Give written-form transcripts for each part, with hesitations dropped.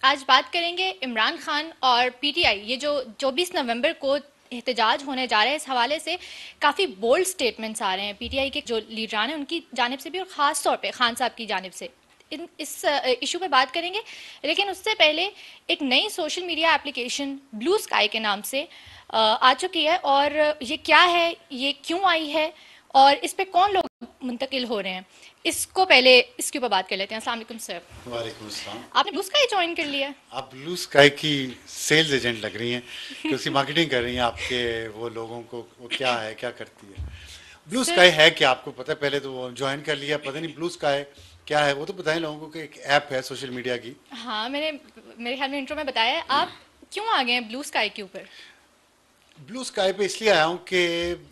आज बात करेंगे इमरान खान और पीटीआई, ये जो 24 नवंबर को एहतजाज होने जा रहा है, इस हवाले से काफ़ी बोल्ड स्टेटमेंट्स आ रहे हैं पीटीआई के जो लीडरान हैं उनकी जानिब से भी, और ख़ास तौर पे खान साहब की जानिब से। इस इशू पे बात करेंगे, लेकिन उससे पहले एक नई social media application blue sky के नाम से आ चुकी है, और ये क्या है, ये क्यों आई है, और इस पे कौन लोग मुंतकिल हो रहे हैं, इसको पहले इसके ऊपर बात कर लेते हैं। अस्सलाम वालेकुम सर। वालेकुम अस्सलाम। आपने ब्लू स्काई ज्वाइन कर लिया है? आप ब्लू स्काई की सेल्स एजेंट लग रही हैं कि उसकी मार्केटिंग कर रही हैं आपके वो लोगों को। वो क्या है, क्या करती है ब्लू सर, स्काई? है क्या आपको पता है? पहले तो वो ज्वाइन कर लिया, पता नहीं ब्लू स्काई क्या है वो तो बताएं लोगों को। कि एक ऐप है सोशल मीडिया की। हाँ, मैंने मेरे ख्याल में इंट्रो में बताया है। आप क्यों आ गए हैं ब्लू स्काई के ऊपर? ब्लू स्काई पे इसलिए आया हूँ कि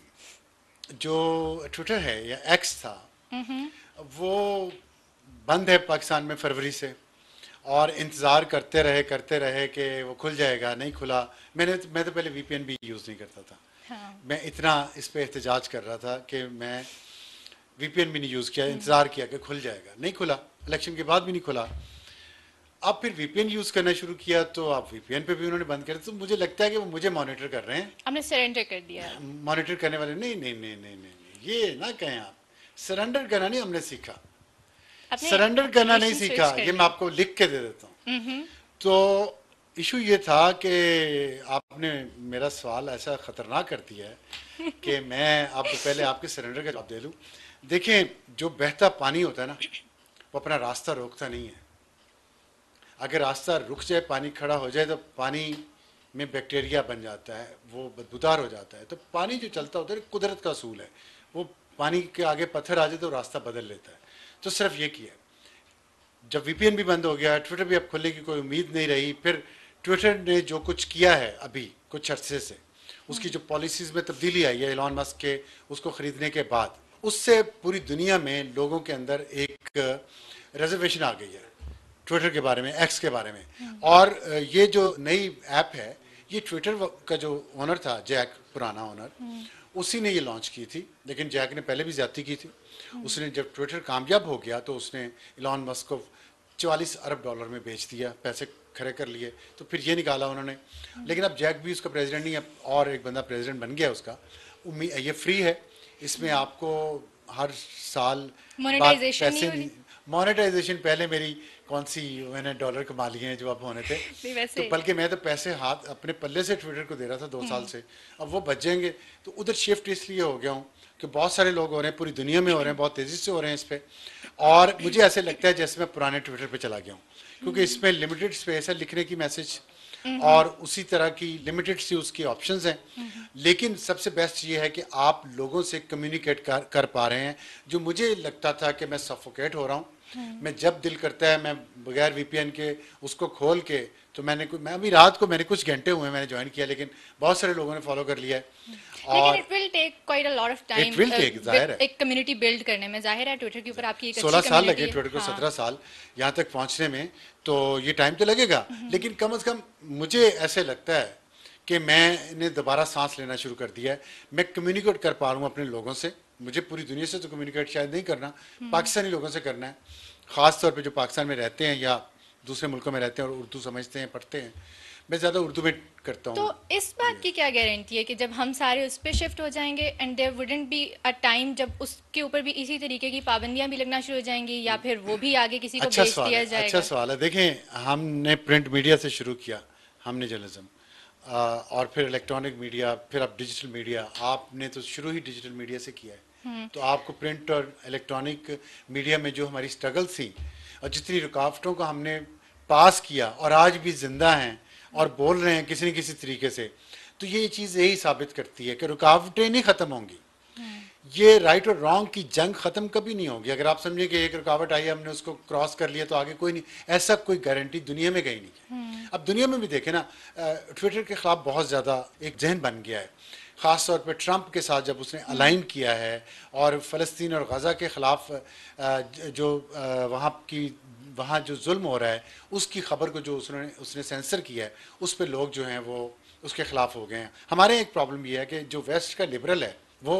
जो ट्विटर है या एक्स था वो बंद है पाकिस्तान में फरवरी से, और इंतज़ार करते रहे कि वो खुल जाएगा, नहीं खुला। मैं तो पहले वीपीएन भी यूज़ नहीं करता था। हाँ। मैं इतना इस पे एहतजाज कर रहा था कि मैं वीपीएन भी नहीं यूज़ किया, इंतज़ार किया कि खुल जाएगा, नहीं खुला। इलेक्शन के बाद भी नहीं खुला। अब फिर वीपीएन यूज़ करना शुरू किया तो अब वीपीएन पे भी उन्होंने बंद कर दिया। तो मुझे लगता है कि वो मुझे मॉनिटर कर रहे हैं। आपने सरेंडर कर दिया है? मॉनिटर करने वाले नहीं, नहीं, नहीं, नहीं, नहीं, नहीं, ये ना कहें आप। सरेंडर करना नहीं हमने सीखा, आपने सरेंडर करना नहीं एप्लीकेशन स्विच सीखा, कर ये मैं ली? आपको लिख के दे देता हूँ। तो इशू ये था कि आपने मेरा सवाल ऐसा खतरनाक कर दिया है कि मैं अब पहले आपके सरेंडर का जवाब दे दूं। देखें, जो बहता पानी होता है ना, वो अपना रास्ता रोकता नहीं है। अगर रास्ता रुक जाए, पानी खड़ा हो जाए, तो पानी में बैक्टीरिया बन जाता है, वो बदबूदार हो जाता है। तो पानी जो चलता होता है कुदरत का असूल है, वो पानी के आगे पत्थर आ जाए तो रास्ता बदल लेता है। तो सिर्फ ये किया। जब वीपीएन भी बंद हो गया, ट्विटर भी अब खुलने की कोई उम्मीद नहीं रही। फिर ट्विटर ने जो कुछ किया है अभी कुछ अरसे से, उसकी जो पॉलिसीज में तब्दीली आई है एलॉन मस्क के उसको खरीदने के बाद, उससे पूरी दुनिया में लोगों के अंदर एक रिजर्वेशन आ गई है ट्विटर के बारे में, एक्स के बारे में। और ये जो नई ऐप है, ये ट्विटर का जो ओनर था जैक, पुराना ओनर, उसी ने ये लॉन्च की थी। लेकिन जैक ने पहले भी ज्यादती की थी। उसने जब ट्विटर कामयाब हो गया तो उसने इलॉन मस्क को 44 अरब डॉलर में बेच दिया, पैसे खड़े कर लिए। तो फिर ये निकाला उन्होंने। लेकिन अब जैक भी उसका प्रेसिडेंट नहीं, अब और एक बंदा प्रेसिडेंट बन गया उसका। उम्मीद ये फ्री है, इसमें आपको हर साल बात मोनेटाइजेशन नहीं पैसे हो रही? नहीं। मोनेटाइजेशन पहले मेरी कौन सी, मैंने डॉलर कमा लिए हैं जो अब होने थे। नहीं, तो वैसे। बल्कि मैं तो पैसे हाथ अपने पल्ले से ट्विटर को दे रहा था 2 साल से, अब वो बच जाएंगे। तो उधर शिफ्ट इसलिए हो गया हूँ कि बहुत सारे लोग हो रहे हैं, पूरी दुनिया में हो रहे हैं, बहुत तेज़ी से हो रहे हैं इस पर। और मुझे ऐसे लगता है जैसे मैं पुराने ट्विटर पे चला गया हूँ, क्योंकि इसमें लिमिटेड स्पेस है लिखने की मैसेज, और उसी तरह की लिमिटेड सी उसकी ऑप्शंस हैं। लेकिन सबसे बेस्ट ये है कि आप लोगों से कम्युनिकेट कर पा रहे हैं। जो मुझे लगता था कि मैं सफोकेट हो रहा हूँ, मैं जब दिल करता है मैं बगैर वीपीएन के उसको खोल के, तो मैं अभी रात को, मैंने कुछ घंटे हुए मैंने ज्वाइन किया, लेकिन बहुत सारे लोगों ने फॉलो कर लिया है। लेकिन और it will take quite a lot of it time will take, जाहिर है। एक कम्युनिटी बिल्ड करने में। जाहिर है ट्विटर के ऊपर आपकी एक अच्छी 16 साल लगे कम्युनिटी है। ट्विटर को, हाँ। 17 साल यहाँ तक पहुँचने में। तो ये टाइम तो लगेगा, लेकिन कम अज़ कम मुझे ऐसे लगता है कि मैंने दोबारा सांस लेना शुरू कर दिया है। मैं कम्युनिकेट कर पा रहा हूँ अपने लोगों से। मुझे पूरी दुनिया से तो कम्युनिकेट शायद नहीं करना, पाकिस्तानी लोगों से करना है। ख़ास तौर पे जो पाकिस्तान में रहते हैं या दूसरे मुल्कों में रहते हैं और उर्दू समझते हैं, पढ़ते हैं। मैं ज़्यादा उर्दू में करता तो हूँ। इस बात की क्या गारंटी है कि जब हम सारे उस पर शिफ्ट हो जाएंगे and there wouldn't be a time जब उसके ऊपर भी इसी तरीके की पाबंदियां भी लगना शुरू हो जाएंगी, या फिर वो भी आगे किसी को अच्छा बेच सवाल दिया है, अच्छा जाएगा? सवाल है। देखें, हमने प्रिंट मीडिया से शुरू किया, हमने जर्नलिज्म, और फिर इलेक्ट्रॉनिक मीडिया, फिर अब डिजिटल मीडिया। आपने तो शुरू ही डिजिटल मीडिया से किया है। तो आपको प्रिंट और इलेक्ट्रॉनिक मीडिया में जो हमारी स्ट्रगल थी और जितनी रुकावटों को हमने पास किया और आज भी जिंदा हैं और बोल रहे हैं किसी न किसी तरीके से, तो ये चीज़ यही साबित करती है कि रुकावटें नहीं ख़त्म होंगी। ये राइट और रॉन्ग की जंग खत्म कभी नहीं होगी। अगर आप समझे कि एक रुकावट आई, हमने उसको क्रॉस कर लिया तो आगे कोई नहीं, ऐसा कोई गारंटी दुनिया में कहीं नहीं है। अब दुनिया में भी देखें ना, ट्विटर के खिलाफ बहुत ज़्यादा एक जहन बन गया है, ख़ास तौर पे ट्रंप के साथ जब उसने अलाइन किया है, और फ़लस्तीन और गज़ा के ख़िलाफ़ जो वहाँ जो जुल्म हो रहा है उसकी खबर को जो उसने सेंसर किया है, उस पर लोग जो हैं वो उसके ख़िलाफ़ हो गए हैं। हमारे एक प्रॉब्लम ये है कि जो वेस्ट का लिबरल है वो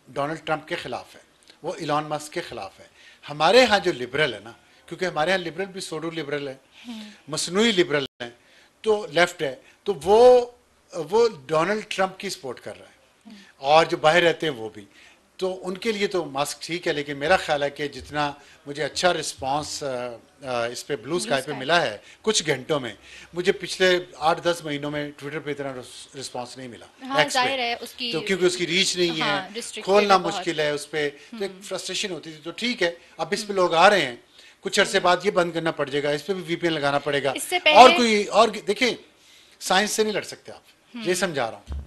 डोनाल्ड ट्रंप के ख़िलाफ़ है, वो इलॉन मस्क के ख़िलाफ़ है। हमारे यहाँ जो लिबरल है ना, क्योंकि हमारे यहाँ लिबरल भी सोडो लिबरल है, मसनूई लिबरल है, तो लेफ्ट है, तो वो डोनाल्ड ट्रंप की सपोर्ट कर रहा है, और जो बाहर रहते हैं वो भी। तो उनके लिए तो मास्क ठीक है, लेकिन मेरा ख्याल है कि जितना मुझे अच्छा रिस्पांस इस पे ब्लू स्काई पे मिला है कुछ घंटों में, मुझे पिछले 8-10 महीनों में ट्विटर पे इतना रिस्पांस नहीं मिला। हाँ, X जाहिर पे। है उसकी, तो क्योंकि उसकी रीच नहीं हाँ, है, restricted खोलना है बहुत। मुश्किल है उस पर, तो एक फ्रस्ट्रेशन होती थी। तो ठीक है, अब इस पे लोग आ रहे हैं, कुछ अरसे बाद ये बंद करना पड़ जाएगा, इस पे भी VPN लगाना पड़ेगा। इससे और पहले कोई और देखिए, साइंस से नहीं लड़ सकते आप, ये समझा रहा हूँ,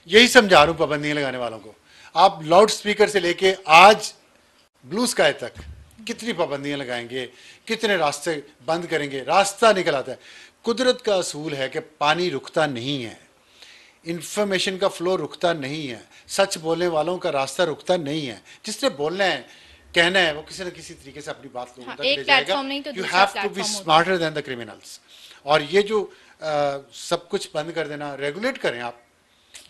यही समझा रहा हूँ पाबंदियां लगाने वालों को। आप लाउड स्पीकर से लेके आज ब्लू स्काई तक कितनी पाबंदियां लगाएंगे, कितने रास्ते बंद करेंगे, रास्ता निकल आता है। कुदरत का असूल है कि पानी रुकता नहीं है, इंफॉर्मेशन का फ्लो रुकता नहीं है, सच बोलने वालों का रास्ता रुकता नहीं है। जिसने बोलना है, कहना है, वो किसी न किसी तरीके से अपनी बात लोगों हाँ, तक एक ले जाएगा। प्लेटफॉर्म नहीं तो यू दूसरा हैव टू बी प्लेटफॉर्म होता है। Smarter than the criminals. और ये जो सब कुछ बंद कर देना, रेगुलेट करें आप,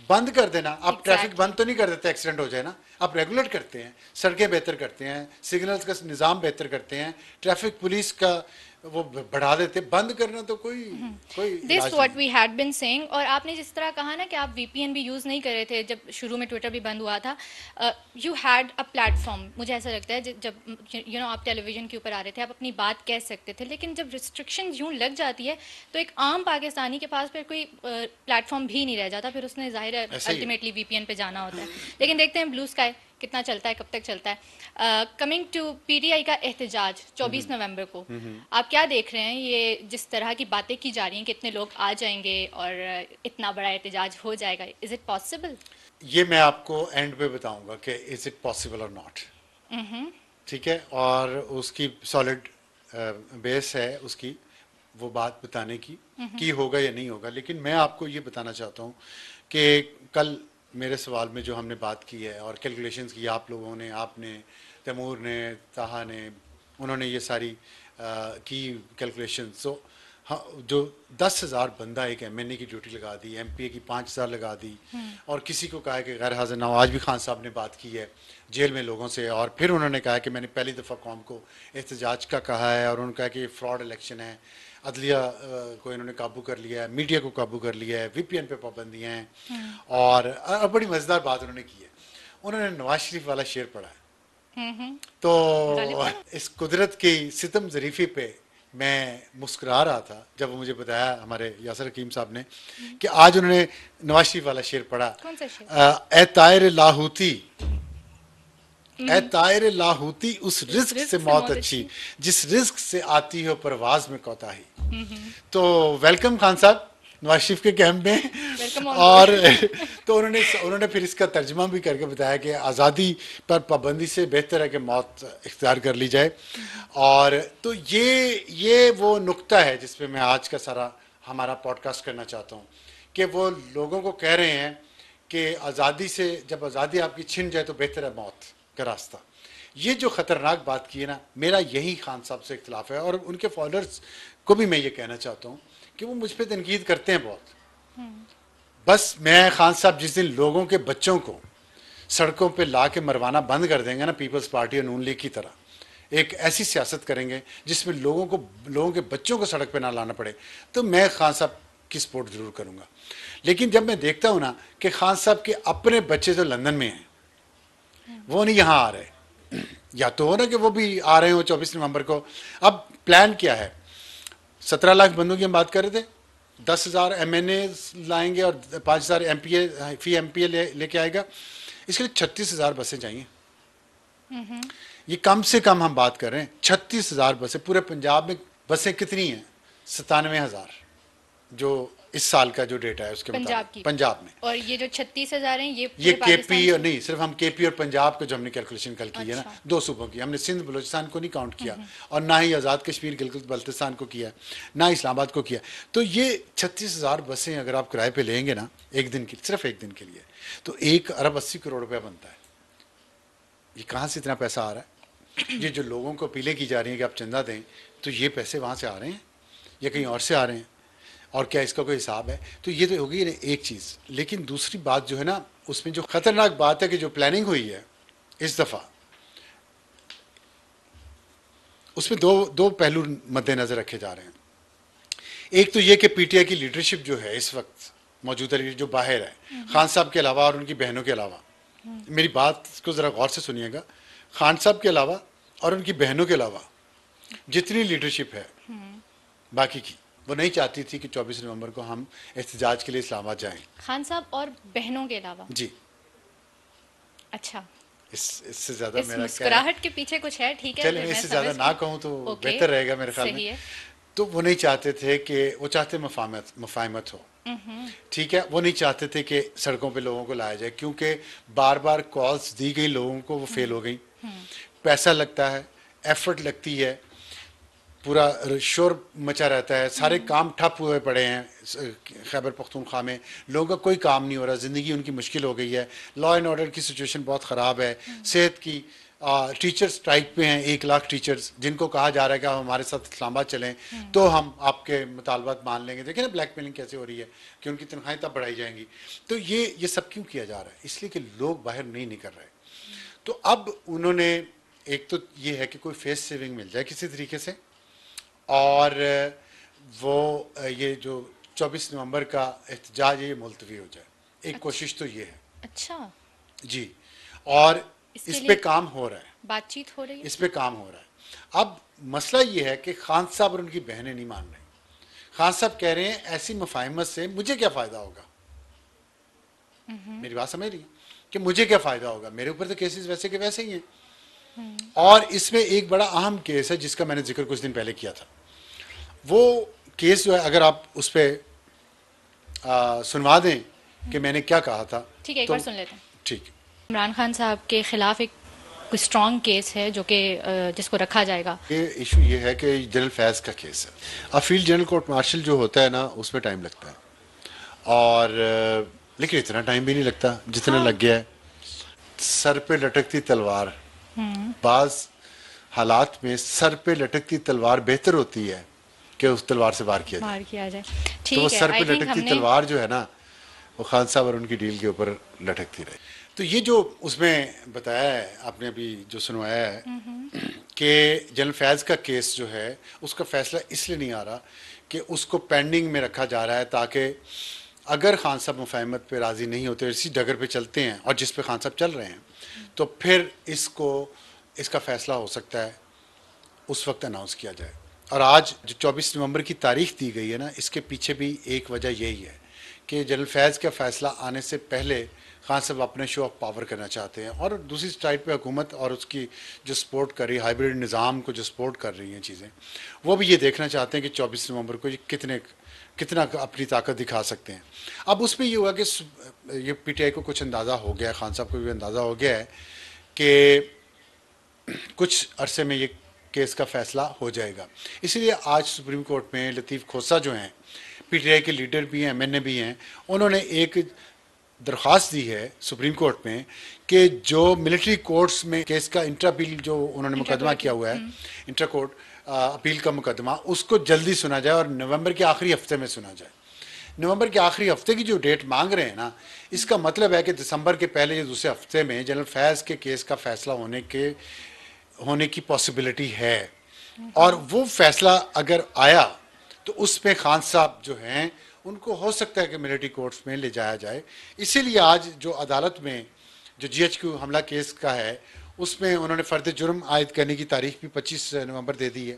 बंद कर देना। आप ट्रैफिक बंद तो नहीं कर देते एक्सीडेंट हो जाए ना, आप रेगुलेट करते हैं, सड़कें बेहतर करते हैं, सिग्नल्स का निज़ाम बेहतर करते हैं, ट्रैफिक पुलिस का वो बढ़ा देते। बंद करना तो कोई दिस इलाज व्हाट नहीं। We had been saying. और आपने जिस तरह कहा ना कि आप VPN भी यूज़ नहीं कर रहे थे जब शुरू में ट्विटर भी बंद हुआ था, यू हैड अ प्लेटफॉर्म। मुझे ऐसा लगता है जब यू नो आप टेलीविज़न के ऊपर आ रहे थे, आप अपनी बात कह सकते थे, लेकिन जब रिस्ट्रिक्शन यूँ लग जाती है तो एक आम पाकिस्तानी के पास फिर कोई प्लेटफॉर्म भी नहीं रह जाता, फिर उसने जाहिर है ऐसे ही। अल्टीमेटली VPN पे जाना होता है। लेकिन देखते हैं ब्लू स्काई कितना चलता है, कब तक चलता है। कमिंग टू PTI का एहतजाज 24 नवंबर को, आप क्या देख रहे हैं? ये जिस तरह की बातें की जा रही हैं, कितने लोग आ जाएंगे और इतना बड़ा एहतजाज हो जाएगा, इज इट पॉसिबल? ये मैं आपको एंड पे बताऊंगा कि इज इट पॉसिबल और नॉट, ठीक है। और उसकी सॉलिड बेस है उसकी, वो बात बताने की कि होगा या नहीं होगा। लेकिन मैं आपको ये बताना चाहता हूँ कि कल मेरे सवाल में जो हमने बात की है और कैलकुलेशंस की आप लोगों ने, आपने, तैमूर ने, ताहा ने, उन्होंने ये सारी की कैलकुलेशंस। तो हाँ, जो 10,000 बंदा एक MNA की ड्यूटी लगा दी, MPA की 5,000 लगा दी, और किसी को कहा है कि गैर हाजिर ना हो। आज भी खान साहब ने बात की है जेल में लोगों से, और फिर उन्होंने कहा कि मैंने पहली दफ़ा कौम को एहतजाज का कहा है, और उन्होंने कहा कि ये फ्रॉड इलेक्शन है, अदलिया को इन्होंने काबू कर लिया है, मीडिया को काबू कर लिया है, VPN पे पाबंदियाँ हैं। और बड़ी मज़ेदार बात उन्होंने की है, उन्होंने नवाज शरीफ वाला शेर पढ़ा है। तो इस कुदरत की सितम ज़रीफ़ी पे मैं मुस्कुरा रहा था जब वो मुझे बताया हमारे यासर हकीम साहब ने कि आज उन्होंने नवाज शरीफ वाला शेर पढ़ा। कौन सा शेर? ए तायर लाहौती, ए तायर लाहौती, उस रिस्क से मौत अच्छी जिस रिस्क से आती हो परवाज में कोताही। तो वेलकम खान साहब नवाज शरीफ के कैंप में। Welcome on और तो उन्होंने फिर इसका तर्जमा भी करके बताया कि आज़ादी पर पाबंदी से बेहतर है कि मौत इख्तियार कर ली जाए। और तो ये वो नुक्ता है जिस पे मैं आज का सारा हमारा पॉडकास्ट करना चाहता हूँ कि वो लोगों को कह रहे हैं कि आज़ादी से, जब आज़ादी आपकी छिन जाए तो बेहतर है मौत का रास्ता। ये जो ख़तरनाक बात की है ना, मेरा यही खान साहब से इख्तिलाफ है। और उनके फॉलोअर्स को भी मैं ये कहना चाहता हूँ कि वो मुझ पर तनकीद करते हैं बहुत, बस मैं खान साहब जिस दिन लोगों के बच्चों को सड़कों पे ला के मरवाना बंद कर देंगे ना, पीपल्स पार्टी और नून लीग की तरह एक ऐसी सियासत करेंगे जिसमें लोगों के बच्चों को सड़क पे ना लाना पड़े, तो मैं खान साहब की सपोर्ट ज़रूर करूँगा। लेकिन जब मैं देखता हूँ ना कि खान साहब के अपने बच्चे तो लंदन में हैं, वो नहीं यहाँ आ रहे, या तो हो ना कि वो भी आ रहे हो 24 नवंबर को। अब प्लान क्या है? 17 लाख बंदों की हम बात कर रहे थे, 10,000 MNA लाएंगे और 5,000 MPA फी MPA लेके आएगा। इसके लिए 36,000 बसें चाहिए। ये कम से कम हम बात कर रहे हैं 36,000 बसें। पूरे पंजाब में बसें कितनी हैं? 97,000 जो इस साल का जो डेटा है उसके मुताबिक पंजाब में। और ये जो 36,000 हैं ये KP और नहीं, सिर्फ हम KP और पंजाब को जो हमने कैलकुलेशन कल की है ना, 2 सूबों की, हमने सिंध बलूचिस्तान को नहीं काउंट किया, और ना ही आज़ाद कश्मीर गिलगित बल्तिस्तान को किया, ना इस्लामाबाद को किया। तो ये 36,000 बसें अगर आप किराए पे लेंगे ना एक दिन की, सिर्फ एक दिन के लिए, तो 1 अरब 80 करोड़ रुपया बनता है। ये कहाँ से इतना पैसा आ रहा है? ये जो लोगों को अपीलें की जा रही हैं कि आप चंदा दें, तो ये पैसे वहाँ से आ रहे हैं या कहीं और से आ रहे हैं? और क्या इसका कोई हिसाब है? तो ये तो होगी एक चीज़। लेकिन दूसरी बात जो है ना, उसमें जो ख़तरनाक बात है कि जो प्लानिंग हुई है इस दफ़ा, उसमें दो दो पहलू मद्देनजर रखे जा रहे हैं। एक तो ये कि पीटीआई की लीडरशिप जो है इस वक्त मौजूदा लीडर जो बाहर है, खान साहब के अलावा और उनकी बहनों के अलावा, मेरी बात को ज़रा गौर से सुनिएगा, खान साहब के अलावा और उनकी बहनों के अलावा जितनी लीडरशिप है बाकी की, वो नहीं चाहती थी कि 24 नवंबर को हम एहतजाज के लिए इस्लामाबाद जाएं। खान साहब और बहनों के अलावा? जी। अच्छा, इससे ज़्यादा इस मेरा मुस्कुराहट के पीछे कुछ है, ठीक है, चलिए मैं इससे ज़्यादा ना कहूँ तो बेहतर रहेगा मेरे ख्याल में। तो वो नहीं चाहते थे कि, वो चाहते मफाहमत हो, ठीक है, वो नहीं चाहते थे कि सड़कों पे लोगों को लाया जाए, क्योंकि बार बार कॉल्स दी गई लोगों को, वो फेल हो गई। पैसा लगता है, एफर्ट लगती है, पूरा शोर मचा रहता है, सारे काम ठप हुए पड़े हैं खैबर पख्तूनख्वा में, लोगों का कोई काम नहीं हो रहा, ज़िंदगी उनकी मुश्किल हो गई है, लॉ एंड ऑर्डर की सिचुएशन बहुत ख़राब है, सेहत की, टीचर्स स्ट्राइक पे हैं, 1 लाख टीचर्स जिनको कहा जा रहा है कि आप हमारे साथ इस्लामाबाद चलें तो हम आपके मुतालबात मान लेंगे। देखें ना ब्लैकमेलिंग कैसे हो रही है कि उनकी तनख्वाहें तब बढ़ाई जाएंगी। तो ये सब क्यों किया जा रहा है? इसलिए कि लोग बाहर नहीं निकल रहे। तो अब उन्होंने, एक तो ये है कि कोई फेस सेविंग मिल जाए किसी तरीके से, और वो ये जो 24 नवंबर का एहतजाज है ये मुलतवी हो जाए, एक कोशिश तो ये है। अच्छा जी, और इस पे काम हो रहा है, बातचीत हो रही है, इस पे काम हो रहा है। अब मसला ये है कि खान साहब और उनकी बहनें नहीं मान रही। खान साहब कह रहे हैं ऐसी मुफाहिमत से मुझे क्या फ़ायदा होगा। मेरी बात समझ रही है कि मुझे क्या फ़ायदा होगा, मेरे ऊपर तो केसेस वैसे के वैसे ही हैं। और इसमें एक बड़ा अहम केस है जिसका मैंने जिक्र कुछ दिन पहले किया था। वो केस जो है, अगर आप उस पर सुनवा दें कि मैंने क्या कहा था। ठीक है, एक बार सुन लेते हैं। ठीक। इमरान खान साहब के खिलाफ एक कोई स्ट्रॉन्ग केस है जो कि जिसको रखा जाएगा। ये इशू ये है कि जनरल फैज़ का केस है। अब फील्ड जनरल कोर्ट मार्शल जो होता है ना, उसमें टाइम लगता है, और लेकिन इतना टाइम भी नहीं लगता जितना लग गया है। सर पे लटकती तलवार, बाज हालात में सर पे लटकती तलवार बेहतर होती है कि उस तलवार से वार किया जाए। तो वो सर पे लटकती तलवार जो है ना, वो खान साहब और उनकी डील के ऊपर लटकती रही। तो ये जो उसमें बताया है आपने अभी जो सुनवाया है कि जनरल फैज़ का केस जो है उसका फैसला इसलिए नहीं आ रहा कि उसको पेंडिंग में रखा जा रहा है, ताकि अगर खान साहब मुफाहमत पे राज़ी नहीं होते, इसी डगर पे चलते हैं और जिस पे खान साहब चल रहे हैं, तो फिर इसका फैसला हो सकता है उस वक्त अनाउंस किया जाए। और आज जो 24 नवंबर की तारीख दी गई है ना, इसके पीछे भी एक वजह यही है कि जनरल फैज़ का फैसला आने से पहले खान साहब अपने शो ऑफ पावर करना चाहते हैं, और दूसरी साइड पे हुकूमत और उसकी जो सपोर्ट कर रही है, हाइब्रिड निज़ाम को जो सपोर्ट कर रही हैं चीज़ें, वो भी ये देखना चाहते हैं कि 24 नवंबर को ये कितना अपनी ताकत दिखा सकते हैं। अब उसमें ये हुआ कि ये पीटीआई को कुछ अंदाज़ा हो गया है, खान साहब को भी अंदाज़ा हो गया है कि कुछ अरसे में ये केस का फैसला हो जाएगा। इसीलिए आज सुप्रीम कोर्ट में लतीफ़ खोसा जो हैं, पीटीआई के लीडर भी हैं, एमएनए भी हैं, उन्होंने एक दरख्वास्त दी है सुप्रीम कोर्ट में कि जो मिलिट्री कोर्ट्स में केस का इंट्रा अपील जो उन्होंने मुकदमा किया हुआ है, इंट्रा कोर्ट अपील का मुकदमा, उसको जल्दी सुना जाए और नवंबर के आखिरी हफ्ते में सुना जाए। नवंबर के आखिरी हफ्ते की जो डेट मांग रहे हैं ना, इसका मतलब है कि दिसंबर के पहले या दूसरे हफ्ते में जनरल फैज़ के केस का फैसला होने की पॉसिबिलिटी है। और वो फैसला अगर आया तो उस पर खान साहब जो हैं उनको हो सकता है कि मिलिट्री कोर्ट्स में ले जाया जाए। इसीलिए आज जो अदालत में जो जीएचक्यू हमला केस का है, उसमें उन्होंने फ़र्द जुर्म आयद करने की तारीख भी 25 नवंबर दे दी है।